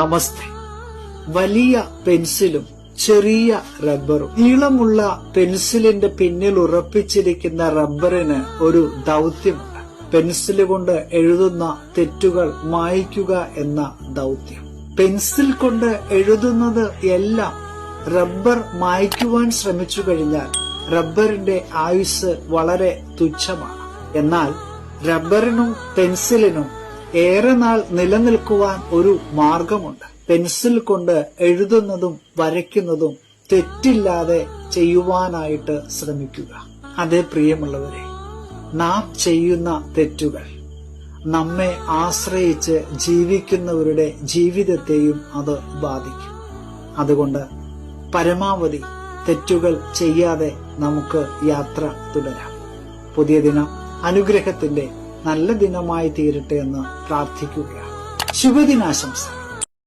നമസ്തേ. വലിയ പെൻസിലും ചെറിയ റബ്ബറും. നീളമുള്ള പെൻസിലിന്റെ പിന്നിൽ ഉറപ്പിച്ചിരിക്കുന്ന റബ്ബറിന് ഒരു ദൗത്യമുണ്ട്. പെൻസിൽ കൊണ്ട് എഴുതുന്ന തെറ്റുകൾ മായ്ക്കുക എന്ന ദൗത്യം. പെൻസിൽ കൊണ്ട് എഴുതുന്നത് എല്ലാം റബ്ബർ മായ്ക്കുവാൻ ശ്രമിച്ചു കഴിഞ്ഞാൽ റബ്ബറിന്റെ ആയുസ് വളരെ തുച്ഛമാണ്. എന്നാൽ റബ്ബറിനും പെൻസിലിനും ഏറെ നാൾ നിലനിൽക്കുവാൻ ഒരു മാർഗമുണ്ട്. പെൻസിൽ കൊണ്ട് എഴുതുന്നതും വരയ്ക്കുന്നതും തെറ്റില്ലാതെ ചെയ്യുവാനായിട്ട് ശ്രമിക്കുക. അതേ പ്രിയമുള്ളവരെ, നാം ചെയ്യുന്ന തെറ്റുകൾ നമ്മെ ആശ്രയിച്ച് ജീവിക്കുന്നവരുടെ ജീവിതത്തെയും അത് ബാധിക്കും. അതുകൊണ്ട് പരമാവധി തെറ്റുകൾ ചെയ്യാതെ നമുക്ക് യാത്ര തുടരാം. പുതിയ ദിനം അനുഗ്രഹത്തിന്റെ നല്ല ദിനമായി തീരട്ടെ എന്ന് പ്രാർത്ഥിക്കുകയാണ്. ശുഭദിനാശംസ.